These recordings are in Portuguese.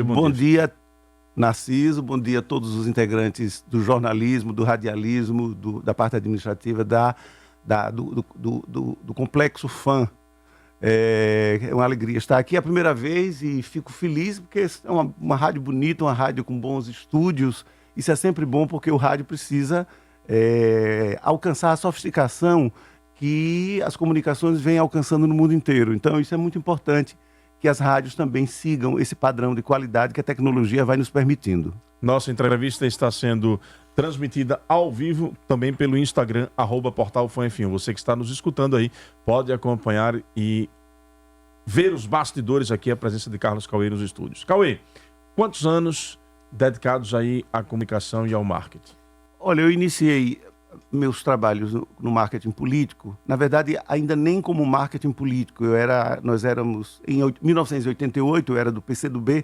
Bom dia, Narciso, bom dia a todos os integrantes do jornalismo, do radialismo, da parte administrativa, do Complexo Fã. É uma alegria estar aqui a primeira vez e fico feliz porque é uma rádio bonita, uma rádio com bons estúdios. Isso é sempre bom porque o rádio precisa alcançar a sofisticação que as comunicações vêm alcançando no mundo inteiro. Então isso é muito importante que as rádios também sigam esse padrão de qualidade que a tecnologia vai nos permitindo. Nossa entrevista está sendo transmitida ao vivo também pelo Instagram, @portalfanfm. Você que está nos escutando aí, pode acompanhar e ver os bastidores aqui, a presença de Carlos Cauê nos estúdios. Cauê, quantos anos dedicados aí à comunicação e ao marketing? Olha, eu iniciei meus trabalhos no marketing político, na verdade, ainda nem como marketing político. Nós éramos, em 1988, eu era do PCdoB,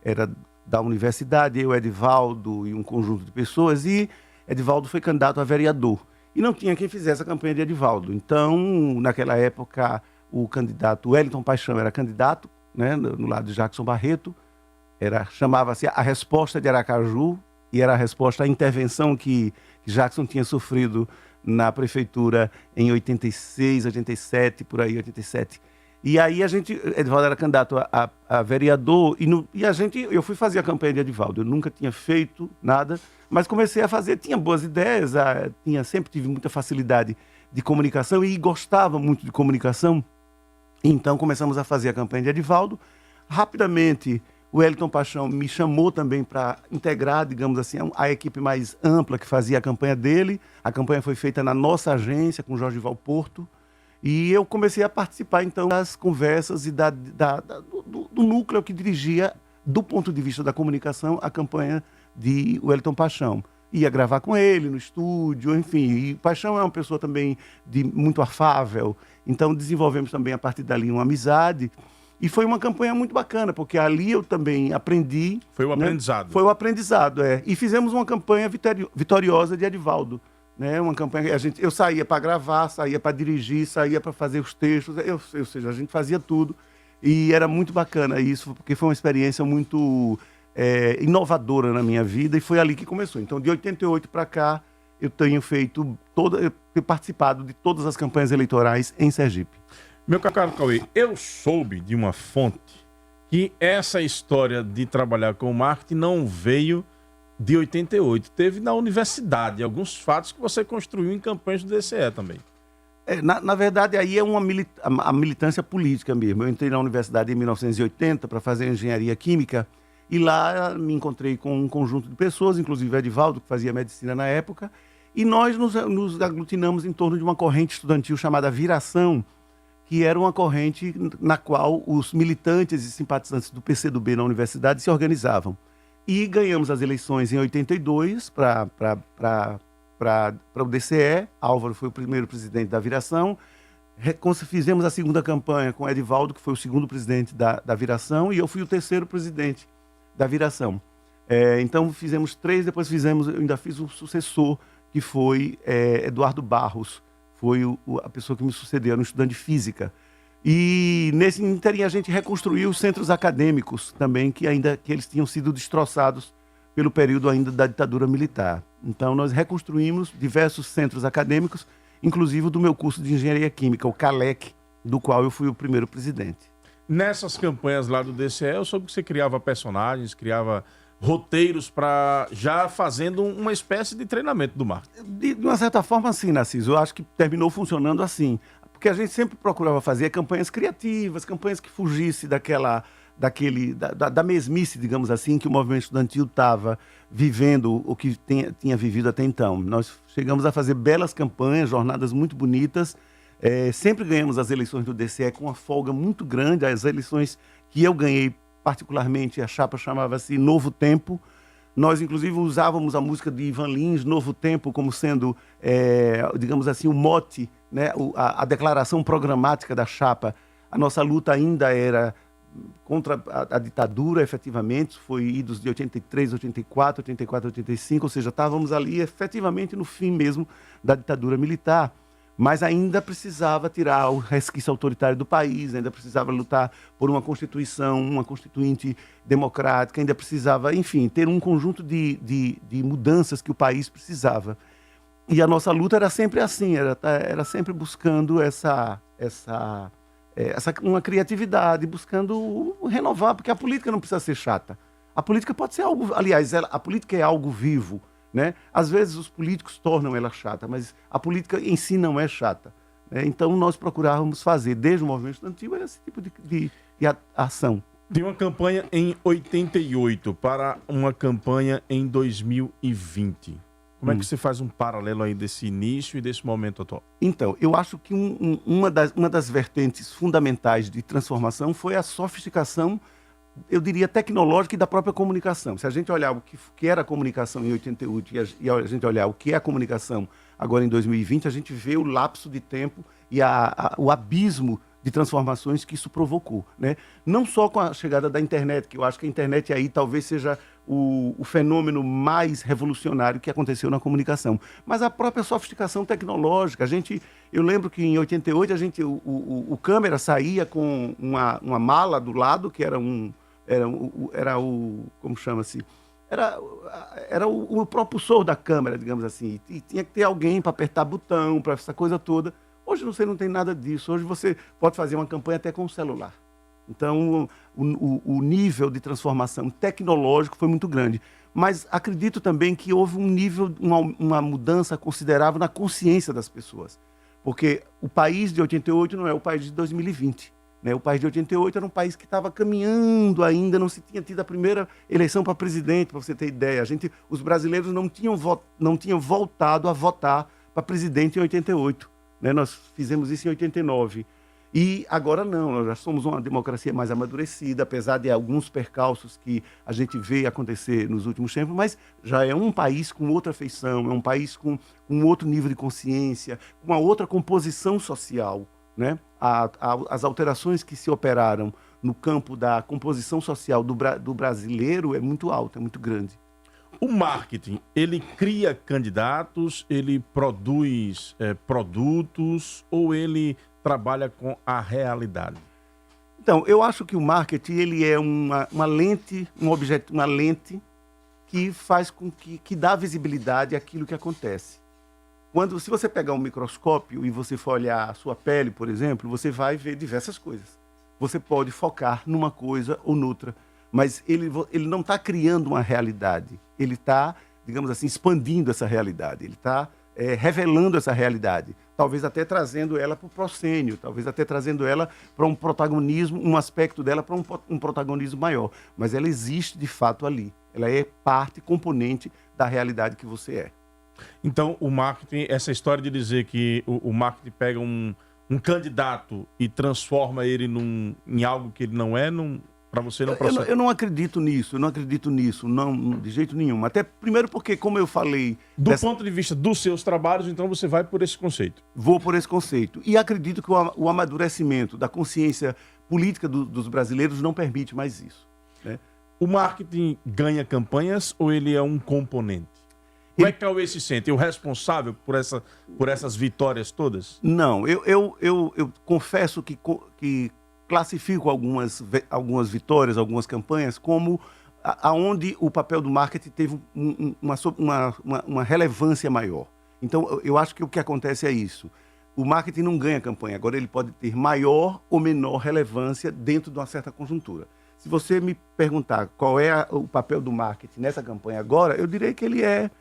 era da universidade, eu, Edivaldo e um conjunto de pessoas, e Edivaldo foi candidato a vereador. E não tinha quem fizesse a campanha de Edivaldo. Então, naquela época, o candidato Wellington Paixão era candidato, né, no lado de Jackson Barreto, chamava-se A Resposta de Aracaju, e era a resposta à intervenção que Jackson tinha sofrido na prefeitura em 86, 87, por aí, 87. E aí Edivaldo era candidato a vereador eu fui fazer a campanha de Edivaldo. Eu nunca tinha feito nada, mas comecei a fazer, tinha boas ideias, sempre tive muita facilidade de comunicação e gostava muito de comunicação. Então começamos a fazer a campanha de Edivaldo. Rapidamente, o Wellington Paixão me chamou também para integrar, digamos assim, a equipe mais ampla que fazia a campanha dele. A campanha foi feita na nossa agência, com Jorge Valporto. E eu comecei a participar, então, das conversas e do núcleo que dirigia, do ponto de vista da comunicação, a campanha de Wellington Paixão. Ia gravar com ele no estúdio, enfim. E Paixão é uma pessoa também muito afável. Então, desenvolvemos também, a partir dali, uma amizade. E foi uma campanha muito bacana, porque ali eu também aprendi... Foi o aprendizado. Né? Foi o aprendizado, E fizemos uma campanha vitoriosa de Edivaldo. Né? Uma campanha eu saía para gravar, saía para dirigir, saía para fazer os textos, ou seja, a gente fazia tudo. E era muito bacana isso, porque foi uma experiência muito inovadora na minha vida e foi ali que começou. Então, de 88 para cá, eu tenho participado de todas as campanhas eleitorais em Sergipe. Meu caro Cauê, eu soube de uma fonte que essa história de trabalhar com marketing não veio de 88. Teve na universidade alguns fatos que você construiu em campanhas do DCE também. Na verdade, aí é a militância política mesmo. Eu entrei na universidade em 1980 para fazer engenharia química e lá me encontrei com um conjunto de pessoas, inclusive Edivaldo, que fazia medicina na época, e nós nos aglutinamos em torno de uma corrente estudantil chamada Viração, que era uma corrente na qual os militantes e simpatizantes do PCdoB na universidade se organizavam. E ganhamos as eleições em 82 para o DCE. Álvaro foi o primeiro presidente da Viração. Fizemos a segunda campanha com Edivaldo, que foi o segundo presidente da Viração, e eu fui o terceiro presidente da Viração. Então fizemos 3, depois eu ainda fiz o sucessor, que foi Eduardo Barros. Foi a pessoa que me sucedeu, era um estudante de física. E nesse interim a gente reconstruiu os centros acadêmicos também, que eles tinham sido destroçados pelo período ainda da ditadura militar. Então nós reconstruímos diversos centros acadêmicos, inclusive o do meu curso de engenharia química, o CALEC, do qual eu fui o primeiro presidente. Nessas campanhas lá do DCE, eu soube que você criava personagens, criava roteiros para já fazendo uma espécie de treinamento do marketing. De uma certa forma, sim, Narciso. Eu acho que terminou funcionando assim. Porque a gente sempre procurava fazer campanhas criativas, campanhas que fugissem da mesmice, digamos assim, que o movimento estudantil estava vivendo, o que tinha vivido até então. Nós chegamos a fazer belas campanhas, jornadas muito bonitas. Sempre ganhamos as eleições do DCE com uma folga muito grande. As eleições que eu ganhei, particularmente, a chapa chamava-se Novo Tempo. Nós, inclusive, usávamos a música de Ivan Lins, Novo Tempo, como sendo, digamos assim, o mote, né? a declaração programática da chapa. A nossa luta ainda era contra a ditadura, efetivamente. Foi idos de 83, 84, 84, 85, ou seja, estávamos ali efetivamente no fim mesmo da ditadura militar. mas ainda precisava tirar o resquício autoritário do país, ainda precisava lutar por uma Constituição, uma Constituinte democrática, ainda precisava, enfim, ter um conjunto de mudanças que o país precisava. E a nossa luta era sempre assim, era sempre buscando uma criatividade, buscando renovar, porque a política não precisa ser chata. A política pode ser algo, aliás, a política é algo vivo, né? Às vezes os políticos tornam ela chata, mas a política em si não é chata, né? Então nós procurávamos fazer, desde o movimento estudantil, esse tipo de ação. Tem uma campanha em 88 para uma campanha em 2020. Como é que você faz um paralelo aí desse início e desse momento atual? Então, eu acho que uma das vertentes fundamentais de transformação foi a sofisticação, eu diria, tecnológica e da própria comunicação. Se a gente olhar o que era a comunicação em 88 e a gente olhar o que é a comunicação agora em 2020, a gente vê o lapso de tempo e o abismo de transformações que isso provocou, né? Não só com a chegada da internet, que eu acho que a internet aí talvez seja o fenômeno mais revolucionário que aconteceu na comunicação, mas a própria sofisticação tecnológica. Eu lembro que em 88 o câmera saía com uma mala do lado, que era como chama-se? Era o propulsor da câmera, digamos assim, e tinha que ter alguém para apertar botão, para essa coisa toda. Hoje você não tem nada disso, hoje você pode fazer uma campanha até com o celular. Então, o nível de transformação tecnológico foi muito grande. Mas acredito também que houve uma mudança considerável na consciência das pessoas. Porque o país de 88 não é o país de 2020. Né? O país de 88 era um país que estava caminhando ainda, não se tinha tido a primeira eleição para presidente, para você ter ideia. Os brasileiros não tinham voltado a votar para presidente em 88. Né? Nós fizemos isso em 89. E agora não, nós já somos uma democracia mais amadurecida, apesar de alguns percalços que a gente vê acontecer nos últimos tempos, mas já é um país com outra feição, é um país com um outro nível de consciência, com uma outra composição social. Né? As alterações que se operaram no campo da composição social do brasileiro é muito alta, é muito grande. O marketing, ele cria candidatos, ele produz produtos ou ele trabalha com a realidade? Então, eu acho que o marketing ele é uma lente, uma lente que faz com que dá visibilidade àquilo que acontece. Se você pegar um microscópio e você for olhar a sua pele, por exemplo, você vai ver diversas coisas. Você pode focar numa coisa ou noutra, mas ele não está criando uma realidade. Ele está, digamos assim, expandindo essa realidade. Ele está revelando essa realidade. Talvez até trazendo ela para o proscênio, talvez até trazendo ela para um protagonismo, um aspecto dela para um protagonismo maior. Mas ela existe de fato ali. Ela é parte, componente da realidade que você é. Então, o marketing, essa história de dizer que o marketing pega um candidato e transforma ele em algo que ele não é, para você não procede. Eu não acredito nisso, não, de jeito nenhum. Até primeiro porque, como eu falei... Do ponto de vista dos seus trabalhos, então você vai por esse conceito. Vou por esse conceito. E acredito que o amadurecimento da consciência política dos brasileiros não permite mais isso. Né? O marketing ganha campanhas ou ele é um componente? Como é que Cauê se sente? O responsável por essas vitórias todas? Não, eu confesso que classifico algumas vitórias, algumas campanhas, como aonde o papel do marketing teve uma relevância maior. Então, eu acho que o que acontece é isso. O marketing não ganha campanha, agora ele pode ter maior ou menor relevância dentro de uma certa conjuntura. Se você me perguntar qual é o papel do marketing nessa campanha agora, eu direi que ele é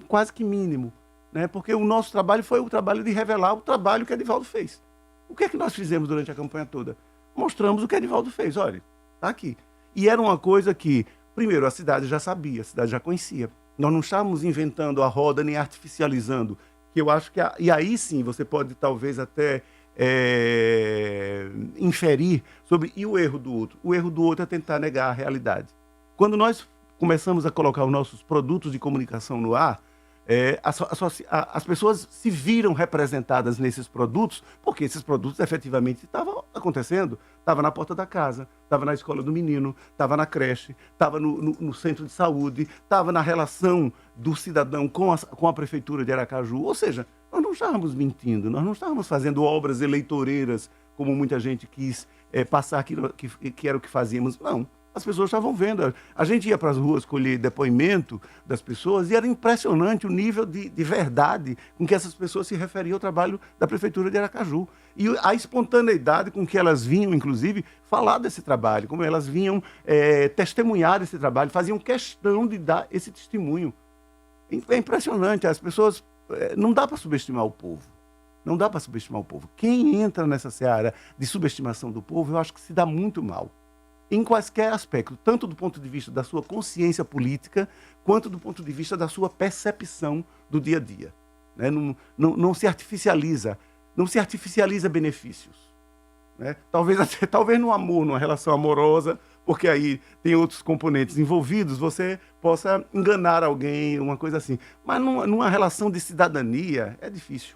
quase que mínimo, né? Porque o nosso trabalho foi o trabalho de revelar o trabalho que Edivaldo fez. O que é que nós fizemos durante a campanha toda? Mostramos o que Edivaldo fez, olha, está aqui. E era uma coisa que, primeiro, a cidade já sabia, a cidade já conhecia. Nós não estávamos inventando a roda nem artificializando, que eu acho que... E aí sim, você pode talvez até inferir sobre... E o erro do outro? O erro do outro é tentar negar a realidade. Quando nós começamos a colocar os nossos produtos de comunicação no ar, as pessoas se viram representadas nesses produtos, porque esses produtos efetivamente estavam acontecendo. Estava na porta da casa, estava na escola do menino, estava na creche, estava no centro de saúde, estava na relação do cidadão com a prefeitura de Aracaju. Ou seja, nós não estávamos mentindo, nós não estávamos fazendo obras eleitoreiras, como muita gente quis passar que era o que fazíamos. Não. As pessoas estavam vendo. A gente ia para as ruas colher depoimento das pessoas e era impressionante o nível de verdade com que essas pessoas se referiam ao trabalho da Prefeitura de Aracaju. E a espontaneidade com que elas vinham, inclusive, falar desse trabalho, como elas vinham testemunhar esse trabalho, faziam questão de dar esse testemunho. É impressionante. As pessoas... não dá para subestimar o povo. Não dá para subestimar o povo. Quem entra nessa seara de subestimação do povo, eu acho que se dá muito mal. Em quaisquer aspecto, tanto do ponto de vista da sua consciência política, quanto do ponto de vista da sua percepção do dia a dia. Né? Não se artificializa, benefícios. Né? Talvez no amor, numa relação amorosa, porque aí tem outros componentes envolvidos, você possa enganar alguém, uma coisa assim. Mas numa relação de cidadania, é difícil.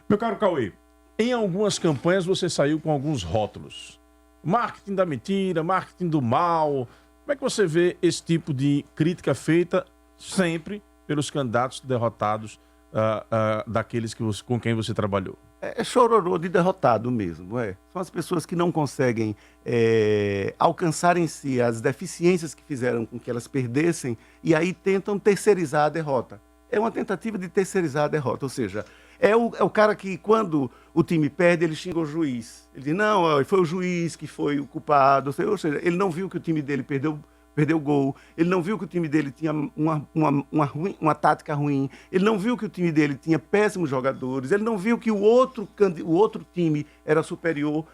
Meu caro Cauê, em algumas campanhas você saiu com alguns rótulos. Marketing da mentira, marketing do mal. Como é que você vê esse tipo de crítica feita sempre pelos candidatos derrotados daqueles com quem você trabalhou? É chororô de derrotado mesmo. São as pessoas que não conseguem alcançar em si as deficiências que fizeram com que elas perdessem e aí tentam terceirizar a derrota. É uma tentativa de terceirizar a derrota, ou seja, é o cara que, quando o time perde, ele xinga o juiz. Ele diz, não, foi o juiz que foi o culpado. Ou seja, ele não viu que o time dele perdeu o gol, ele não viu que o time dele tinha uma tática ruim, ele não viu que o time dele tinha péssimos jogadores, ele não viu que o outro time era superior.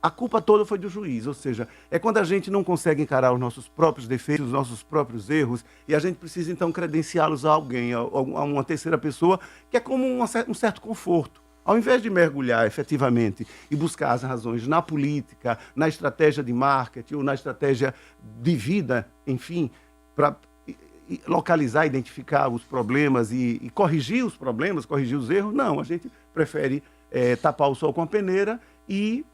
A culpa toda foi do juiz, ou seja, é quando a gente não consegue encarar os nossos próprios defeitos, os nossos próprios erros, e a gente precisa então credenciá-los a alguém, a uma terceira pessoa, que é como um certo conforto. Ao invés de mergulhar efetivamente e buscar as razões na política, na estratégia de marketing ou na estratégia de vida, enfim, para localizar, identificar os problemas e corrigir os problemas, corrigir os erros, não, a gente prefere tapar o sol com a peneira e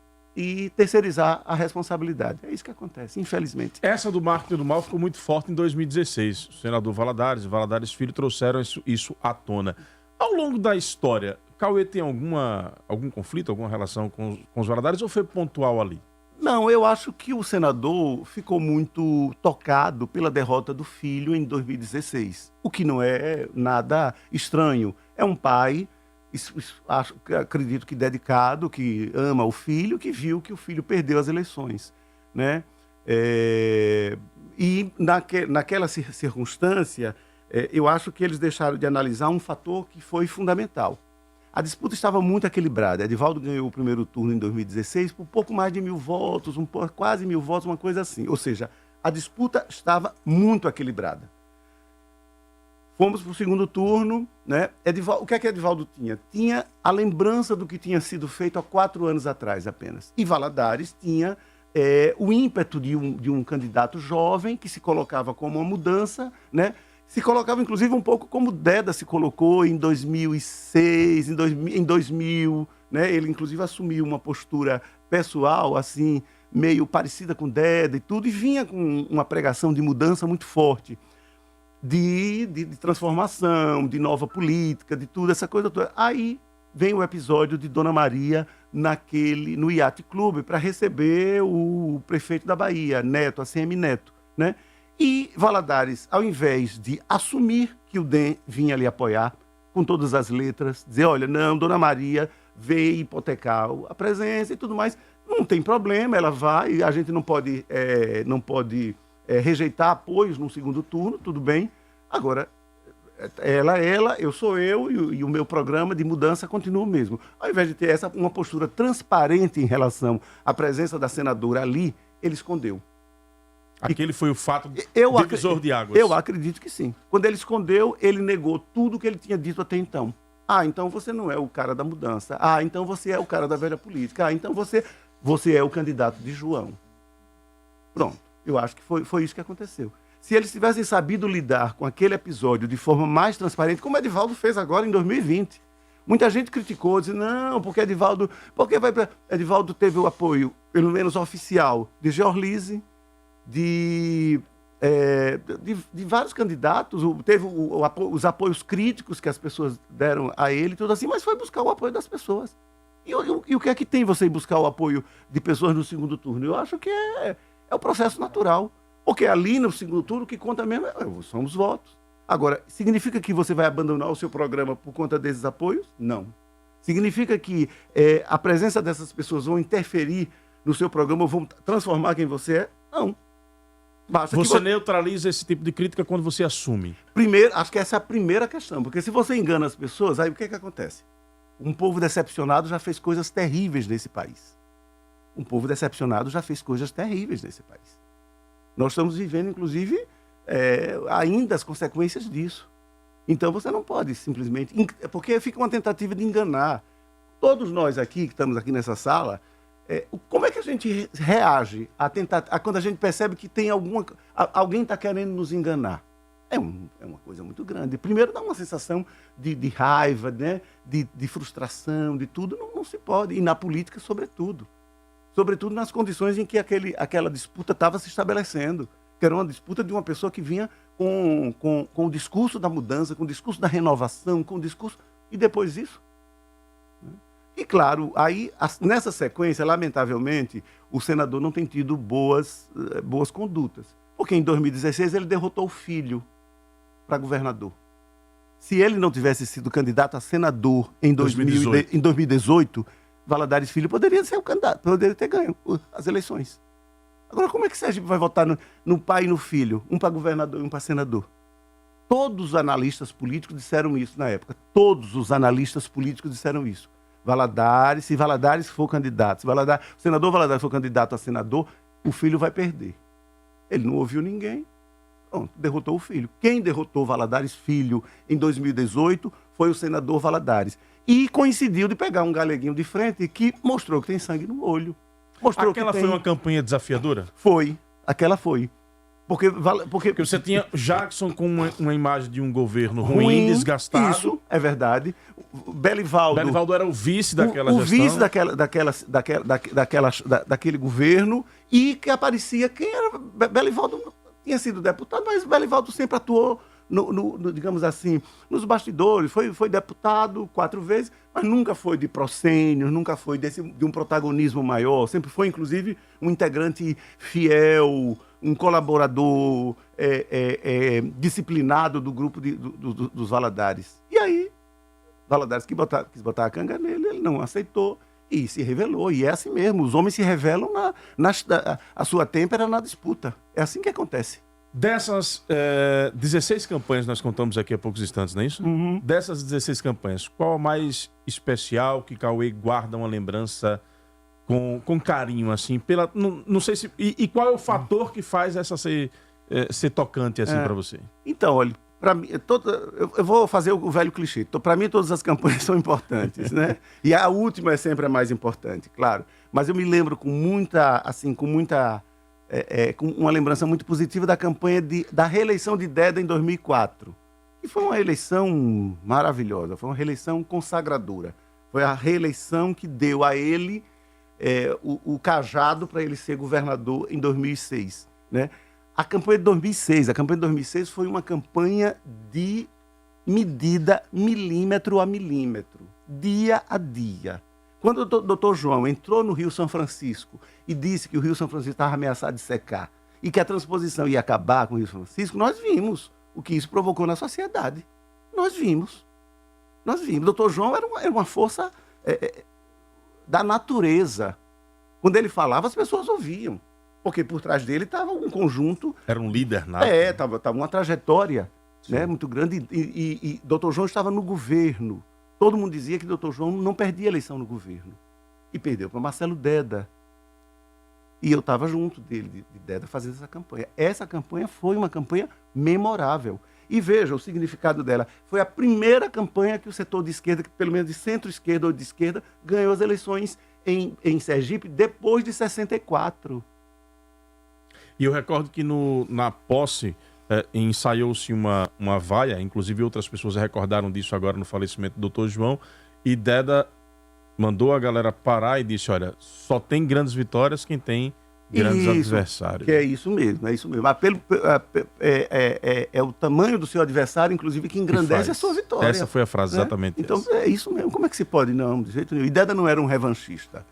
terceirizar a responsabilidade. É isso que acontece, infelizmente. Essa do marketing do mal ficou muito forte em 2016. O senador Valadares Filho trouxeram isso à tona. Ao longo da história, Cauê tem algum conflito, alguma relação com os Valadares ou foi pontual ali? Não, eu acho que o senador ficou muito tocado pela derrota do filho em 2016, o que não é nada estranho. É um pai... acredito que dedicado, que ama o filho, que viu que o filho perdeu as eleições, né? E naquela circunstância, eu acho que eles deixaram de analisar um fator que foi fundamental. A disputa estava muito equilibrada. Edivaldo ganhou o primeiro turno em 2016 por pouco mais de 1.000 votos, quase 1.000 votos, uma coisa assim. Ou seja, a disputa estava muito equilibrada. Fomos para o segundo turno, né? O que é que Edivaldo tinha? Tinha a lembrança do que tinha sido feito há 4 anos atrás apenas. E Valadares tinha o ímpeto de um candidato jovem que se colocava como uma mudança, né? Se colocava, inclusive, um pouco como Deda se colocou em 2006, em 2000, né? Ele, inclusive, assumiu uma postura pessoal, assim, meio parecida com Deda e tudo, e vinha com uma pregação de mudança muito forte. De transformação, de nova política, de tudo, essa coisa toda. Aí vem o episódio de Dona Maria no Yacht Club para receber o prefeito da Bahia, Neto, ACM Neto, né? E Valadares, ao invés de assumir que o DEM vinha ali apoiar, com todas as letras, dizer, olha, não, Dona Maria veio hipotecar a presença e tudo mais, não tem problema, ela vai, a gente não pode rejeitar apoios no segundo turno, tudo bem. Agora, ela, eu sou eu e o meu programa de mudança continua o mesmo. Ao invés de ter uma postura transparente em relação à presença da senadora ali, ele escondeu. Aquele foi o fato divisor de águas. Eu acredito que sim. Quando ele escondeu, ele negou tudo que ele tinha dito até então. Ah, então você não é o cara da mudança. Ah, então você é o cara da velha política. Ah, então você é o candidato de João. Pronto. Eu acho que foi isso que aconteceu. Se eles tivessem sabido lidar com aquele episódio de forma mais transparente, como Edivaldo fez agora em 2020. Muita gente criticou, disse, não, porque Edivaldo teve o apoio pelo menos oficial, de Georlise, de vários candidatos, teve os apoios críticos que as pessoas deram a ele, tudo assim, mas foi buscar o apoio das pessoas. E o que é que tem você ir buscar o apoio de pessoas no segundo turno? Eu acho que é o processo natural. Porque ali no segundo turno o que conta mesmo são os votos. Agora, significa que você vai abandonar o seu programa por conta desses apoios? Não. Significa que a presença dessas pessoas vão interferir no seu programa, vão transformar quem você é? Não. Basta você neutraliza esse tipo de crítica quando você assume. Primeiro, acho que essa é a primeira questão, porque se você engana as pessoas, aí o que acontece? Um povo decepcionado já fez coisas terríveis nesse país. Um povo decepcionado já fez coisas terríveis nesse país. Nós estamos vivendo, inclusive, ainda as consequências disso. Então você não pode simplesmente... Porque fica uma tentativa de enganar. Todos nós aqui, que estamos aqui nessa sala, como é que a gente reage a quando a gente percebe que tem alguém está querendo nos enganar? É uma coisa muito grande. Primeiro dá uma sensação de raiva, né? de frustração, de tudo. Não se pode. E na política, sobretudo. Sobretudo nas condições em que aquela disputa estava se estabelecendo. Que era uma disputa de uma pessoa que vinha com o discurso da mudança, com o discurso da renovação, com o discurso... E depois disso... E claro, aí nessa sequência, lamentavelmente, o senador não tem tido boas condutas. Porque em 2016 ele derrotou o filho para governador. Se ele não tivesse sido candidato a senador em 2018, Valadares Filho poderia ser o candidato, poderia ter ganho as eleições. Agora, como é que Sergipe vai votar no pai e no filho? Um para governador e um para senador? Todos os analistas políticos disseram isso na época. Todos os analistas políticos disseram isso. Valadares, se Valadares for candidato, o senador Valadares for candidato a senador, o filho vai perder. Ele não ouviu ninguém, pronto, derrotou o filho. Quem derrotou Valadares Filho em 2018 foi o senador Valadares. E coincidiu de pegar um galeguinho de frente que mostrou que tem sangue no olho. Aquela foi uma campanha desafiadora? Foi, aquela foi. Porque você tinha Jackson com uma imagem de um governo ruim, desgastado. Isso, é verdade. Belivaldo era o vice daquela gestão. O vice daquele governo, e que aparecia quem era. Belivaldo tinha sido deputado, mas Belivaldo sempre atuou, digamos assim, nos bastidores. Foi deputado 4 vezes, mas nunca foi de proscênios, nunca foi de um protagonismo maior. Sempre foi, inclusive, um integrante fiel, um colaborador disciplinado do grupo dos Valadares. E aí, Valadares quis botar a canga nele, ele não aceitou e se revelou. E é assim mesmo, os homens se revelam, a sua têmpera na disputa. É assim que acontece. Dessas 16 campanhas nós contamos aqui há poucos instantes, não é isso? Uhum. Dessas 16 campanhas, qual a mais especial que Cauê guarda uma lembrança com carinho, assim, não sei se... E qual é o fator que faz essa ser tocante, assim, para você? Então, olha, para mim, eu vou fazer o velho clichê. Para mim, todas as campanhas são importantes, né? E a última é sempre a mais importante, claro. Mas eu me lembro com uma lembrança muito positiva da campanha da reeleição de Deda em 2004. E foi uma eleição maravilhosa, foi uma reeleição consagradora. Foi a reeleição que deu a ele o cajado para ele ser governador em 2006, né? A campanha de 2006 foi uma campanha de medida milímetro a milímetro, dia a dia. Quando o doutor João entrou no Rio São Francisco e disse que o Rio São Francisco estava ameaçado de secar e que a transposição ia acabar com o Rio São Francisco, nós vimos o que isso provocou na sociedade. Nós vimos. O doutor João era uma força da natureza. Quando ele falava, as pessoas ouviam. Porque por trás dele estava um conjunto... Era um líder nato. Estava uma trajetória, né, muito grande. E doutor João estava no governo. Todo mundo dizia que doutor João não perdia eleição no governo. E perdeu para Marcelo Deda. E eu estava junto dele, de Deda, fazendo essa campanha. Essa campanha foi uma campanha memorável. E veja o significado dela. Foi a primeira campanha que o setor de esquerda, pelo menos de centro-esquerda ou de esquerda, ganhou as eleições em Sergipe depois de 64. E eu recordo que na posse ensaiou-se uma vaia, inclusive outras pessoas recordaram disso agora no falecimento do Dr. João, e Deda mandou a galera parar e disse, olha, só tem grandes vitórias quem tem grandes adversários. Que é isso mesmo, é isso mesmo. Mas é o tamanho do seu adversário, inclusive, que engrandece a sua vitória. Essa foi a frase, exatamente. Então, essa. é isso mesmo. Como é que se pode? Não, de jeito nenhum. E Deda não era um revanchista.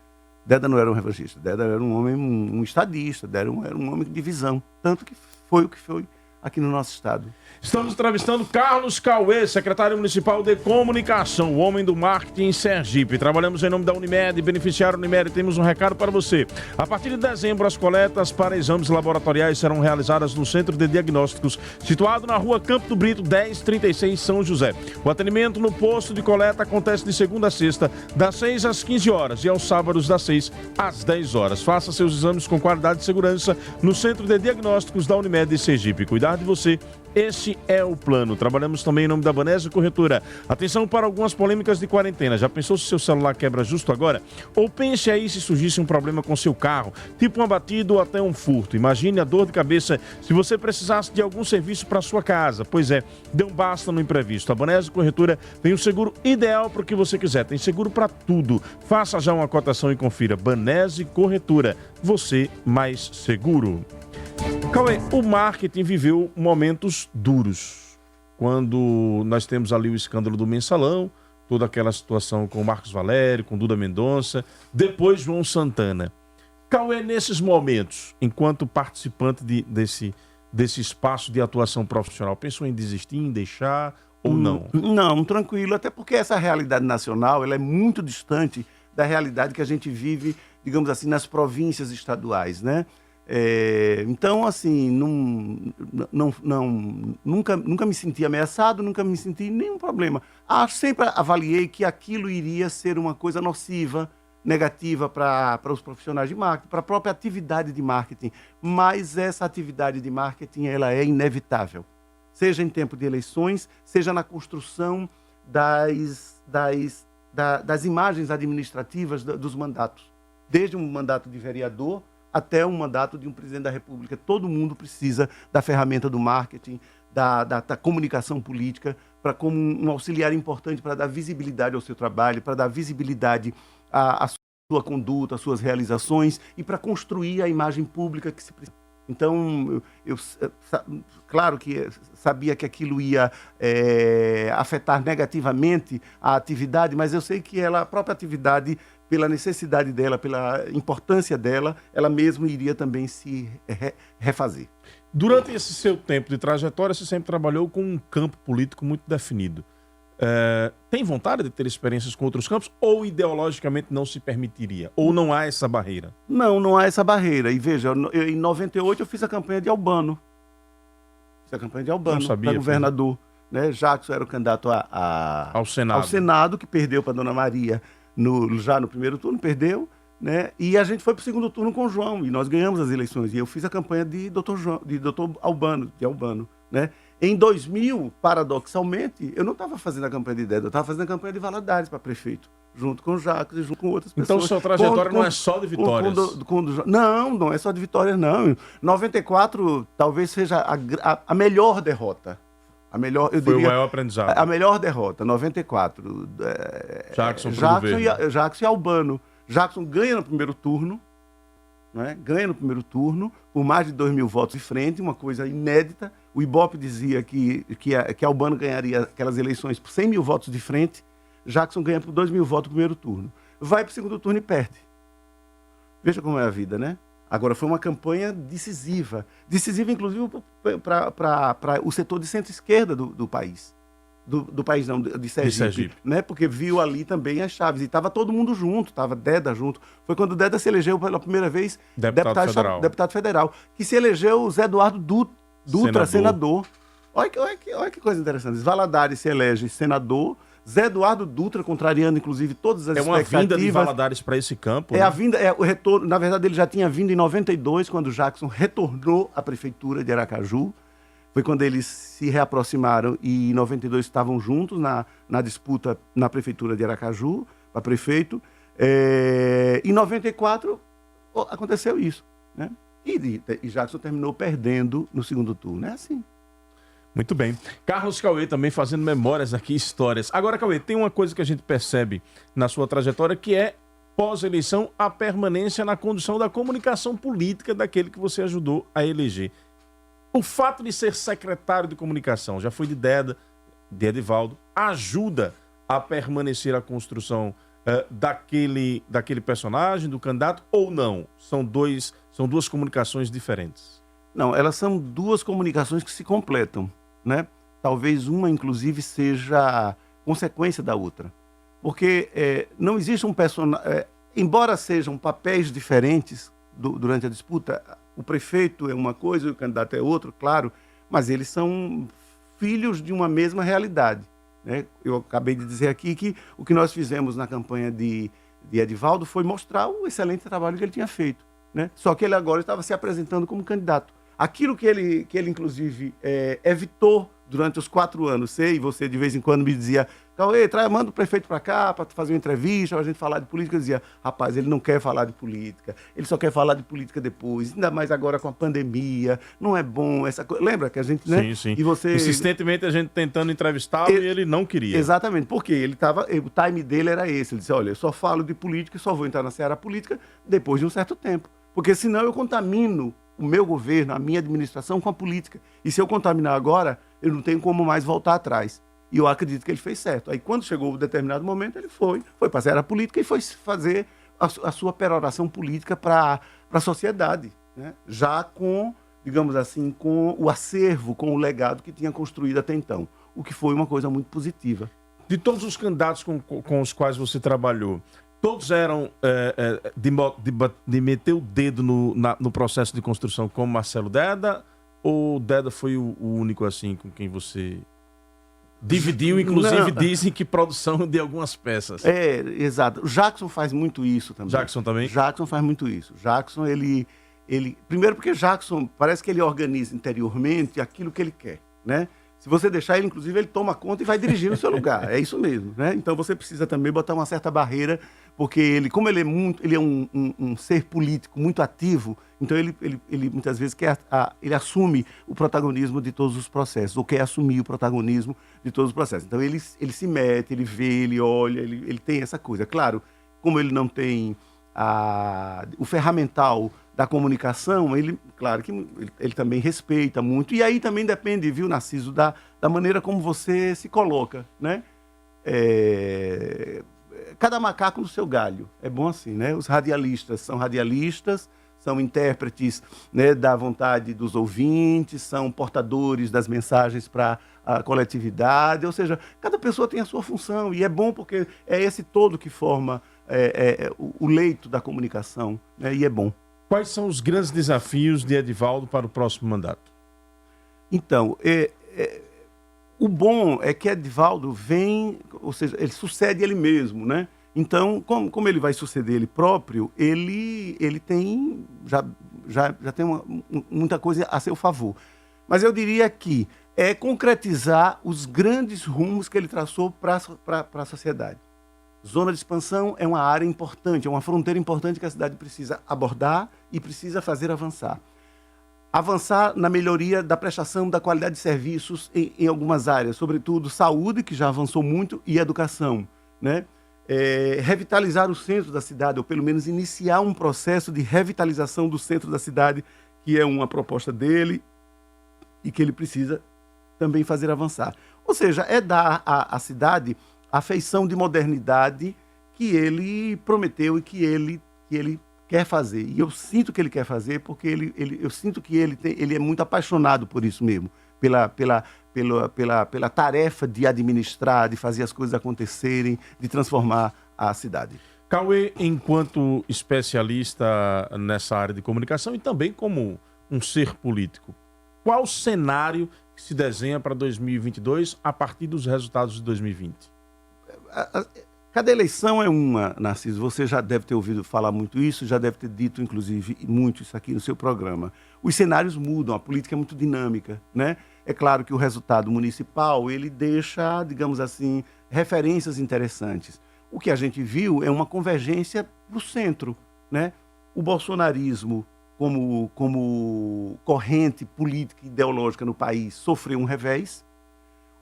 Deda era um homem, um estadista, Deda era um homem de visão. Tanto que foi o que foi aqui no nosso estado. Estamos entrevistando Carlos Cauê, secretário municipal de comunicação, o homem do marketing em Sergipe. Trabalhamos em nome da Unimed, beneficiário Unimed. Temos um recado para você. A partir de dezembro, as coletas para exames laboratoriais serão realizadas no Centro de Diagnósticos, situado na rua Campo do Brito, 1036, São José. O atendimento no posto de coleta acontece de segunda a sexta, das 6 às 15 horas e aos sábados, das 6 às 10 horas. Faça seus exames com qualidade e segurança no Centro de Diagnósticos da Unimed de Sergipe. Cuidar de você. Este é o plano. Trabalhamos também em nome da Banese Corretora. Atenção para algumas polêmicas de quarentena. Já pensou se seu celular quebra justo agora? Ou pense aí se surgisse um problema com seu carro, tipo uma batida ou até um furto. Imagine a dor de cabeça se você precisasse de algum serviço para sua casa. Pois é, dê um basta no imprevisto. A Banese Corretora tem o seguro ideal para o que você quiser. Tem seguro para tudo. Faça já uma cotação e confira. Banese Corretora. Você mais seguro. Cauê, o marketing viveu momentos duros. Quando nós temos ali o escândalo do Mensalão, toda aquela situação com o Marcos Valério, com Duda Mendonça, depois João Santana. Cauê, nesses momentos, enquanto participante desse espaço de atuação profissional, pensou em desistir, em deixar ou não? Não, tranquilo, até porque essa realidade nacional ela é muito distante da realidade que a gente vive, digamos assim, nas províncias estaduais, né? Então, assim, nunca me senti ameaçado, nunca me senti nenhum problema. Sempre avaliei que aquilo iria ser uma coisa nociva, negativa para os profissionais de marketing, para a própria atividade de marketing. Mas essa atividade de marketing ela é inevitável, seja em tempo de eleições, seja na construção das imagens administrativas dos mandatos, desde um mandato de vereador até um mandato de um presidente da República. Todo mundo precisa da ferramenta do marketing, da comunicação política, como um auxiliar importante para dar visibilidade ao seu trabalho, para dar visibilidade à sua conduta, às suas realizações e para construir a imagem pública que se precisa. Então, claro que sabia que aquilo ia afetar negativamente a atividade, mas eu sei que a própria atividade, pela necessidade dela, pela importância dela, ela mesma iria também se refazer. Durante esse seu tempo de trajetória, você sempre trabalhou com um campo político muito definido. Tem vontade de ter experiências com outros campos ou ideologicamente não se permitiria? Ou não há essa barreira? Não há essa barreira. E veja, em 98 eu fiz a campanha de Albano. Para governador. Né? Jackson era o candidato ao Senado, que perdeu para Dona Maria já no primeiro turno, perdeu. Né? E a gente foi para o segundo turno com o João, e nós ganhamos as eleições. E eu fiz a campanha de Dr. Albano. Né? Em 2000, paradoxalmente, eu não estava fazendo a campanha de Deda, eu estava fazendo a campanha de Valadares para prefeito, junto com o Jacques e junto com outras pessoas. Então, sua trajetória não é só de vitórias? Não é só de vitórias, não. 94 talvez seja a melhor derrota. Foi o maior aprendizado. A melhor derrota, 94. Jackson e Albano. Jackson ganha no primeiro turno, né? Por mais de 2.000 votos de frente, uma coisa inédita. O Ibope dizia que Albano ganharia aquelas eleições por 100.000 votos de frente. Jackson ganha por 2.000 votos no primeiro turno. Vai para o segundo turno e perde. Veja como é a vida, né? Agora, foi uma campanha decisiva. Decisiva, inclusive, para o setor de centro-esquerda do país. Do país não, de Sergipe. Né? Porque viu ali também as chaves. E estava todo mundo junto, estava Deda junto. Foi quando Deda se elegeu pela primeira vez deputado federal. Que se elegeu o Zé Eduardo Dutra, senador. Olha que coisa interessante. Valadares se elege senador. Zé Eduardo Dutra, contrariando inclusive todas as expectativas. É uma vinda de Valadares para esse campo. A vinda, o retorno. Na verdade, ele já tinha vindo em 92, quando Jackson retornou à prefeitura de Aracaju. Foi quando eles se reaproximaram e em 92 estavam juntos na disputa na prefeitura de Aracaju, para prefeito. Em 94 aconteceu isso, né? E Jackson terminou perdendo no segundo turno. É assim. Muito bem. Carlos Cauê também fazendo memórias aqui, histórias. Agora, Cauê, tem uma coisa que a gente percebe na sua trajetória que é, pós-eleição, a permanência na condução da comunicação política daquele que você ajudou a eleger. O fato de ser secretário de comunicação, já foi de Edivaldo, ajuda a permanecer a construção daquele personagem, do candidato, ou não? São duas comunicações diferentes. Não, elas são duas comunicações que se completam, né? Talvez uma, inclusive, seja consequência da outra. Porque não existe um personagem... embora sejam papéis diferentes durante a disputa, o prefeito é uma coisa e o candidato é outro, claro, mas eles são filhos de uma mesma realidade, né? Eu acabei de dizer aqui que o que nós fizemos na campanha de Edivaldo foi mostrar o excelente trabalho que ele tinha feito, né? Só que ele agora estava se apresentando como candidato. Aquilo que ele inclusive, evitou durante os 4 anos, e você de vez em quando me dizia, Cauê, manda o prefeito para cá para fazer uma entrevista, para a gente falar de política. Eu dizia, rapaz, ele não quer falar de política, ele só quer falar de política depois, ainda mais agora com a pandemia, não é bom essa coisa. Lembra que a gente, né? Sim, sim. E você... Insistentemente a gente tentando entrevistá-lo e ele não queria. Exatamente, porque o time dele era esse, ele disse, olha, eu só falo de política e só vou entrar na seara política depois de um certo tempo, porque senão eu contamino o meu governo, a minha administração com a política. E se eu contaminar agora, eu não tenho como mais voltar atrás. E eu acredito que ele fez certo. Aí quando chegou um determinado momento, ele foi para a seara política e foi fazer a sua peroração política para a sociedade, né? Já com, digamos assim, com o acervo, com o legado que tinha construído até então, o que foi uma coisa muito positiva. De todos os candidatos com os quais você trabalhou, todos eram de meter o dedo no processo de construção como Marcelo Deda, ou Deda foi o único assim com quem você dividiu, inclusive dizem que produção de algumas peças. Exato. O Jackson faz muito isso também. Jackson também? Jackson faz muito isso. Jackson, ele primeiro porque Jackson parece que ele organiza interiormente aquilo que ele quer, né? Se você deixar ele, inclusive, ele toma conta e vai dirigir no seu lugar. É isso mesmo, né? Então você precisa também botar uma certa barreira, porque ele, como ele é um ser político muito ativo, então ele muitas vezes ele assume o protagonismo de todos os processos, ou quer assumir o protagonismo de todos os processos. Então ele se mete, ele vê, ele olha, ele tem essa coisa. Claro, como ele não tem o ferramental da comunicação, claro que ele também respeita muito. E aí também depende, viu, Narciso, da maneira como você se coloca, né? Cada macaco no seu galho. É bom assim, né? Os radialistas, são intérpretes, né, da vontade dos ouvintes, são portadores das mensagens para a coletividade, ou seja, cada pessoa tem a sua função, e é bom porque é esse todo que forma o leito da comunicação, né, e é bom. Quais são os grandes desafios de Edivaldo para o próximo mandato? Então, o bom é que Edivaldo vem, ou seja, ele sucede ele mesmo, né? Então, como ele vai suceder ele próprio, ele tem já tem muita coisa a seu favor. Mas eu diria que é concretizar os grandes rumos que ele traçou para a sociedade. Zona de expansão é uma área importante, é uma fronteira importante que a cidade precisa abordar e precisa fazer avançar. Avançar na melhoria da prestação da qualidade de serviços em algumas áreas, sobretudo saúde, que já avançou muito, e educação, né? Revitalizar o centro da cidade, ou pelo menos iniciar um processo de revitalização do centro da cidade, que é uma proposta dele e que ele precisa também fazer avançar. Ou seja, é dar à cidade a feição de modernidade que ele prometeu e que ele quer fazer. E eu sinto que ele quer fazer porque eu sinto que ele é muito apaixonado por isso mesmo, pela tarefa de administrar, de fazer as coisas acontecerem, de transformar a cidade. Cauê, enquanto especialista nessa área de comunicação e também como um ser político, qual o cenário que se desenha para 2022 a partir dos resultados de 2020? Cada eleição é uma, Narciso. Você já deve ter ouvido falar muito isso, já deve ter dito, inclusive, muito isso aqui no seu programa. Os cenários mudam, a política é muito dinâmica, né? É claro que o resultado municipal, ele deixa, digamos assim, referências interessantes. O que a gente viu é uma convergência para o centro, né? O bolsonarismo como corrente política e ideológica no país sofreu um revés.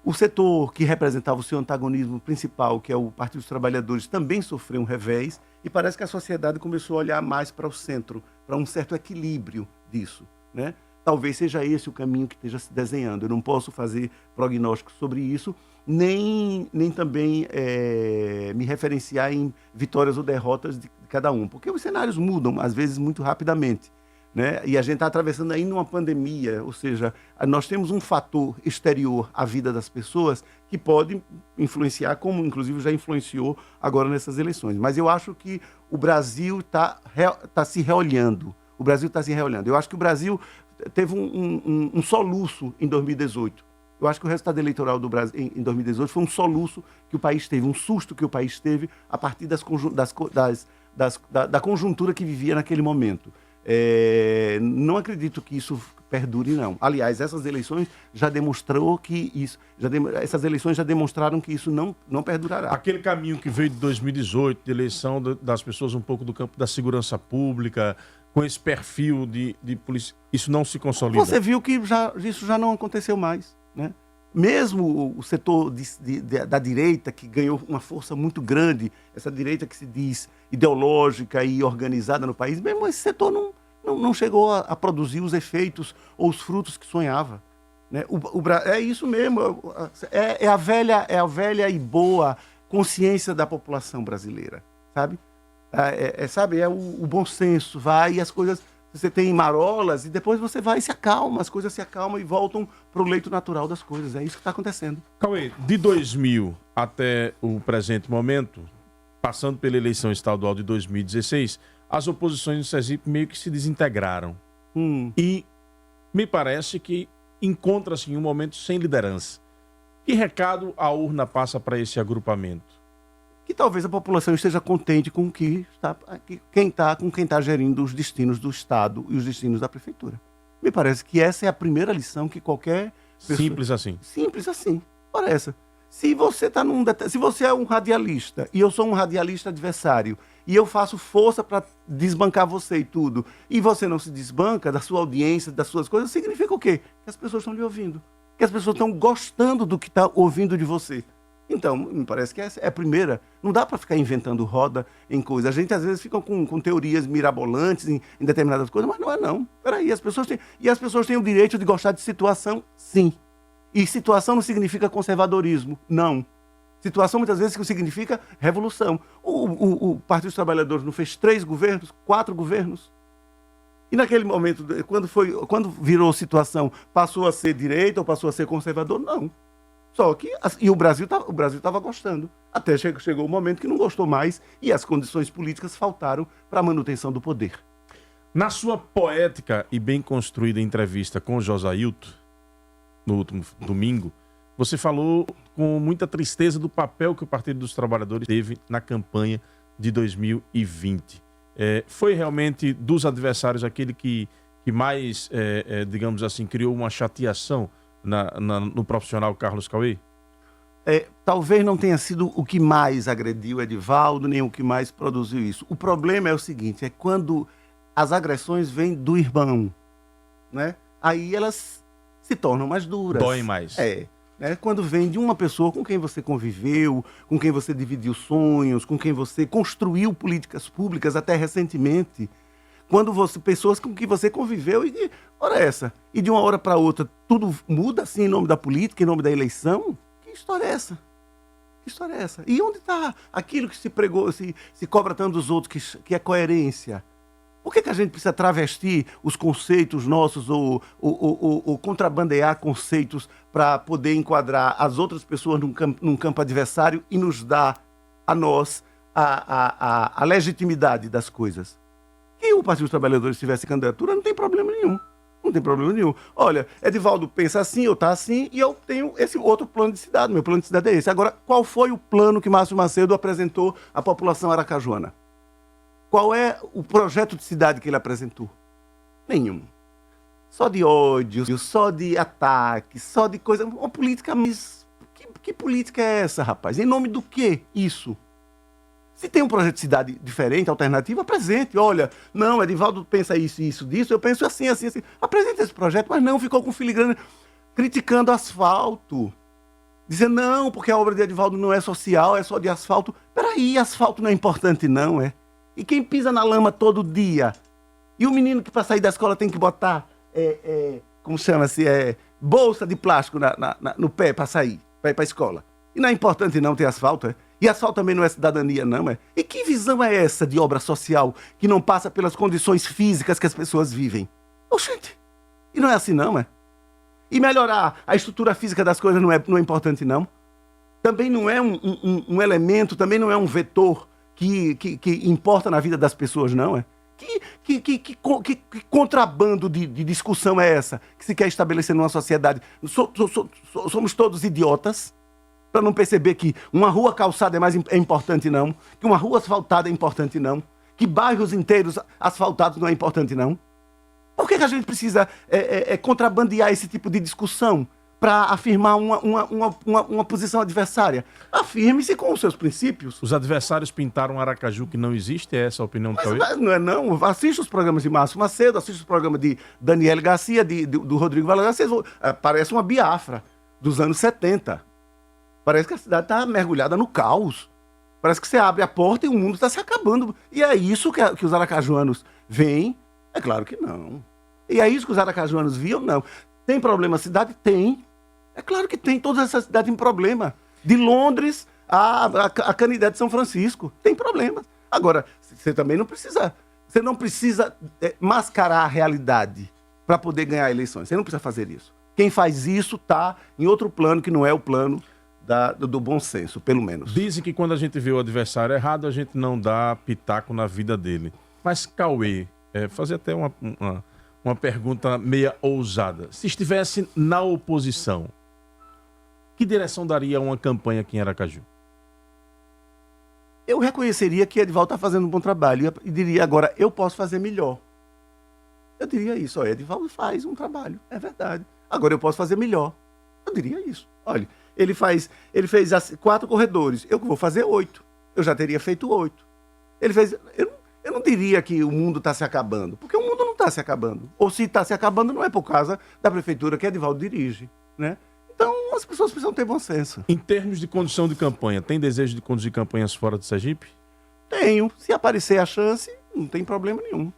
O setor que representava o seu antagonismo principal, que é o Partido dos Trabalhadores, também sofreu um revés, e parece que a sociedade começou a olhar mais para o centro, para um certo equilíbrio disso, né? Talvez seja esse o caminho que esteja se desenhando. Eu não posso fazer prognóstico sobre isso, nem também me referenciar em vitórias ou derrotas de cada um, porque os cenários mudam, às vezes, muito rapidamente, né? E a gente está atravessando ainda uma pandemia, ou seja, nós temos um fator exterior à vida das pessoas que pode influenciar, como inclusive já influenciou agora nessas eleições. Mas eu acho que o Brasil está se reolhando. O Brasil está se reolhando. Eu acho que o Brasil teve um soluço em 2018. Eu acho que o resultado eleitoral do Brasil em 2018 foi um soluço que o país teve, um susto que o país teve a partir da conjuntura que vivia naquele momento. Não acredito que isso perdure, não. Aliás, essas eleições já demonstraram que isso não perdurará. Aquele caminho que veio de 2018, de eleição das pessoas um pouco do campo da segurança pública, com esse perfil de polícia, isso não se consolida. Você viu que isso já não aconteceu mais, né? Mesmo o setor da direita, que ganhou uma força muito grande, essa direita que se diz ideológica e organizada no país, mesmo esse setor não chegou a produzir os efeitos ou os frutos que sonhava, né? É isso mesmo, é a velha e boa consciência da população brasileira, sabe? É o bom senso, vai e as coisas... Você tem marolas e depois você vai e se acalma, as coisas se acalmam e voltam para o leito natural das coisas. É isso que está acontecendo. Cauê, de 2000 até o presente momento, passando pela eleição estadual de 2016, as oposições no Sergipe meio que se desintegraram. E me parece que encontra-se em um momento sem liderança. Que recado a urna passa para esse agrupamento? Que talvez a população esteja contente com quem está gerindo os destinos do Estado e os destinos da Prefeitura. Me parece que essa é a primeira lição que qualquer pessoa... Simples assim. Simples assim. Ora essa. Se você é um radialista e eu sou um radialista adversário e eu faço força para desbancar você e tudo, e você não se desbanca da sua audiência, das suas coisas, significa o quê? Que as pessoas estão lhe ouvindo. Que as pessoas estão gostando do que está ouvindo de você. Então, me parece que essa é a primeira. Não dá para ficar inventando roda em coisas. A gente, às vezes, fica com teorias mirabolantes em determinadas coisas, mas não é não. Peraí, as pessoas têm o direito de gostar de situação, sim. E situação não significa conservadorismo, não. Situação, muitas vezes, significa revolução. O Partido dos Trabalhadores não fez 3 governos, 4 governos? E naquele momento, quando virou situação, passou a ser direita ou passou a ser conservador? Não. Só que o Brasil estava gostando. Até chegou o momento que não gostou mais e as condições políticas faltaram para a manutenção do poder. Na sua poética e bem construída entrevista com Josailton, no último domingo, você falou com muita tristeza do papel que o Partido dos Trabalhadores teve na campanha de 2020. Foi realmente dos adversários aquele que mais, digamos assim, criou uma chateação no profissional Carlos Cauê? Talvez não tenha sido o que mais agrediu Edivaldo, nem o que mais produziu isso. O problema é o seguinte, é quando as agressões vêm do irmão, né? Aí elas se tornam mais duras. Doem mais. Né? Quando vem de uma pessoa com quem você conviveu, com quem você dividiu sonhos, com quem você construiu políticas públicas até recentemente... pessoas com quem você conviveu e de uma hora para outra tudo muda assim em nome da política, em nome da eleição, que história é essa? Que história é essa? E onde está aquilo que se pregou, se cobra tanto dos outros, que é coerência? Por que a gente precisa travestir os conceitos nossos ou contrabandear conceitos para poder enquadrar as outras pessoas num campo adversário e nos dar a nós a legitimidade das coisas? Que o Partido dos Trabalhadores tivesse candidatura, não tem problema nenhum. Não tem problema nenhum. Olha, Edivaldo pensa assim, eu tá assim, e eu tenho esse outro plano de cidade. Meu plano de cidade é esse. Agora, qual foi o plano que Márcio Macedo apresentou à população aracajuana? Qual é o projeto de cidade que ele apresentou? Nenhum. Só de ódio, só de ataque, só de coisa... Uma política... Mas que política é essa, rapaz? Em nome do quê isso? Se tem um projeto de cidade diferente, alternativo, apresente. Olha, não, Edivaldo pensa isso, isso, disso, eu penso assim, assim, assim. Apresente esse projeto, mas não ficou com filigrana criticando asfalto. Dizendo, não, porque a obra de Edivaldo não é social, é só de asfalto. Peraí, asfalto não é importante não, é? E quem pisa na lama todo dia? E o menino que para sair da escola tem que botar, como chama-se, bolsa de plástico no pé para sair, para ir para a escola. E não é importante não ter asfalto, é? E asfalto também não é cidadania, não, é? E que visão é essa de obra social que não passa pelas condições físicas que as pessoas vivem? Oxente, e não é assim não, é? E melhorar a estrutura física das coisas não é importante não? Também não é um elemento, também não é um vetor que importa na vida das pessoas, não, é? Que contrabando de discussão é essa que se quer estabelecer numa sociedade? Somos todos idiotas? Para não perceber que uma rua calçada é importante não, que uma rua asfaltada é importante não, que bairros inteiros asfaltados não é importante não. Por que a gente precisa contrabandear esse tipo de discussão para afirmar uma posição adversária? Afirme-se com os seus princípios. Os adversários pintaram Aracaju que não existe, é essa a opinião do Cauê? Mas não é não, assista os programas de Márcio Macedo, assista os programas de Daniel Garcia, do Rodrigo Valadares, parece uma Biafra dos anos 70. Parece que a cidade está mergulhada no caos. Parece que você abre a porta e o mundo está se acabando. E é isso que os aracajuanos veem? É claro que não. E é isso que os aracajuanos viam? Não. Tem problema a cidade? Tem. É claro que tem. Todas essas cidades têm problema. De Londres a Canidé de São Francisco. Tem problemas. Agora, você também não precisa... Você não precisa mascarar a realidade para poder ganhar eleições. Você não precisa fazer isso. Quem faz isso está em outro plano que não é o plano do bom senso, pelo menos. Dizem que quando a gente vê o adversário errado, a gente não dá pitaco na vida dele. Mas, Cauê, fazer até uma pergunta meia ousada. Se estivesse na oposição, que direção daria uma campanha aqui em Aracaju? Eu reconheceria que Edivaldo está fazendo um bom trabalho e diria agora, eu posso fazer melhor. Eu diria isso, Edivaldo faz um trabalho, é verdade. Agora eu posso fazer melhor. Eu diria isso. Olha, ele fez 4 corredores, eu vou fazer 8. Eu já teria feito 8. Ele fez... Eu não diria que o mundo está se acabando, porque o mundo não está se acabando. Ou se está se acabando, não é por causa da prefeitura que Edivaldo dirige, né? Então, as pessoas precisam ter bom senso. Em termos de condição de campanha, tem desejo de conduzir campanhas fora de Sergipe? Tenho. Se aparecer a chance, não tem problema nenhum.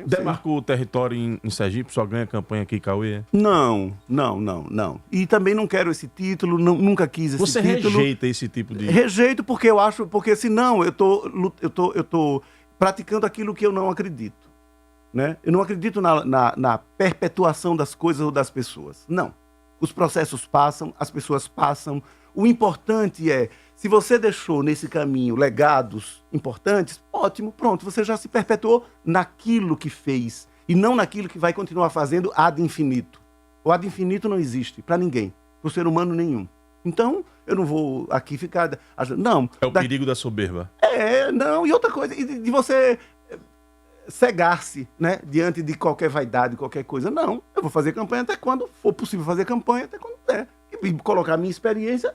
Demarcou o território em Sergipe, só ganha campanha aqui, Cauê? Não. E também não quero esse título, nunca quis esse título. Você rejeita esse tipo de... Rejeito porque senão eu tô praticando aquilo que eu não acredito, né? Eu não acredito na perpetuação das coisas ou das pessoas. Não. Os processos passam, as pessoas passam. O importante é, se você deixou nesse caminho legados importantes, ótimo, pronto, você já se perpetuou naquilo que fez e não naquilo que vai continuar fazendo ad infinito. O ad infinito não existe para ninguém, para o ser humano nenhum. Então, eu não vou aqui ficar... Não. É o perigo da soberba. Não, e outra coisa, de você cegar-se, né, diante de qualquer vaidade, qualquer coisa. Não, eu vou fazer campanha até quando for possível fazer campanha, até quando der. E colocar a minha experiência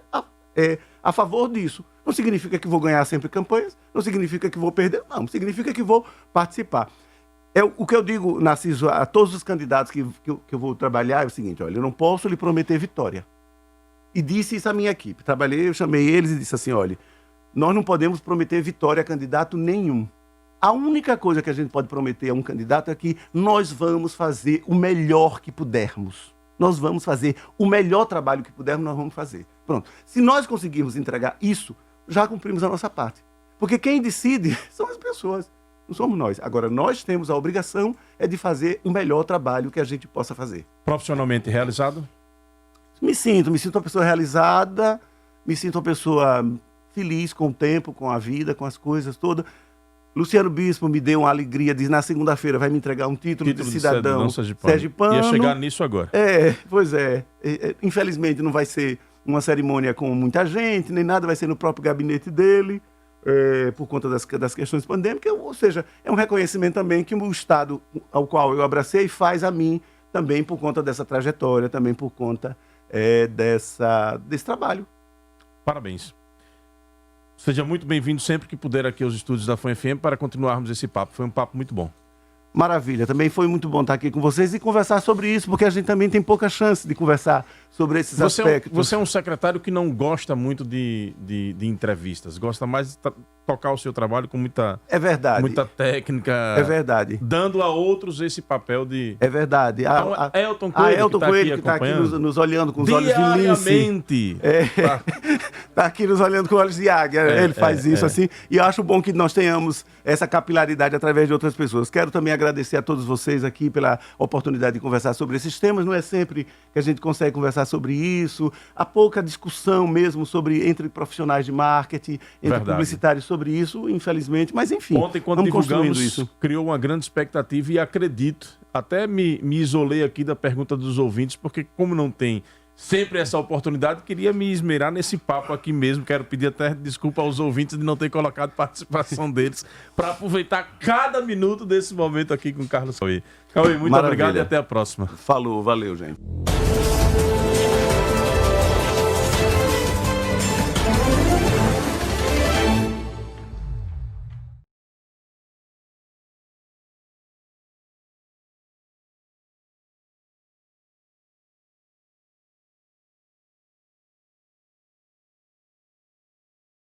a favor disso. Não significa que vou ganhar sempre campanhas, não significa que vou perder, não, significa que vou participar. O que eu digo, Narciso, a todos os candidatos que eu vou trabalhar é o seguinte, olha, eu não posso lhe prometer vitória. E disse isso à minha equipe. Eu chamei eles e disse assim, olha, nós não podemos prometer vitória a candidato nenhum. A única coisa que a gente pode prometer a um candidato é que nós vamos fazer o melhor que pudermos. Nós vamos fazer o melhor trabalho que pudermos, nós vamos fazer. Pronto. Se nós conseguirmos entregar isso, já cumprimos a nossa parte. Porque quem decide são as pessoas, não somos nós. Agora, nós temos a obrigação de fazer o melhor trabalho que a gente possa fazer. Profissionalmente realizado? Me sinto uma pessoa realizada, me sinto uma pessoa feliz com o tempo, com a vida, com as coisas todas. Luciano Bispo me deu uma alegria, diz na segunda-feira vai me entregar um título de cidadão sergipano. Ia chegar nisso agora. Pois é. Infelizmente não vai ser uma cerimônia com muita gente, nem nada, vai ser no próprio gabinete dele, por conta das questões pandêmicas, ou seja, é um reconhecimento também que o Estado ao qual eu abracei faz a mim, também por conta dessa trajetória, também por conta desse trabalho. Parabéns. Seja muito bem-vindo sempre que puder aqui aos estúdios da Fã FM para continuarmos esse papo. Foi um papo muito bom. Maravilha, também foi muito bom estar aqui com vocês e conversar sobre isso, porque a gente também tem pouca chance de conversar sobre esses aspectos. Você é um secretário que não gosta muito de entrevistas, gosta mais de tocar o seu trabalho com muita, muita técnica. É verdade. Dando a outros esse papel de... É verdade. Então, Elton Coelho, que está aqui nos olhando com os olhos de lince. Está aqui nos olhando com olhos de águia. Ele faz isso assim. E eu acho bom que nós tenhamos essa capilaridade através de outras pessoas. Quero também agradecer a todos vocês aqui pela oportunidade de conversar sobre esses temas. Não é sempre que a gente consegue conversar sobre isso. Há pouca discussão mesmo entre profissionais de marketing, entre publicitários sobre isso, infelizmente. Mas enfim, ontem, quando divulgamos isso, criou uma grande expectativa e acredito, até me isolei aqui da pergunta dos ouvintes, porque como não tem sempre essa oportunidade, queria me esmerar nesse papo aqui mesmo. Quero pedir até desculpa aos ouvintes de não ter colocado participação deles, para aproveitar cada minuto desse momento aqui com o Carlos Cauê. Cauê, muito obrigado e até a próxima. Falou, valeu, gente.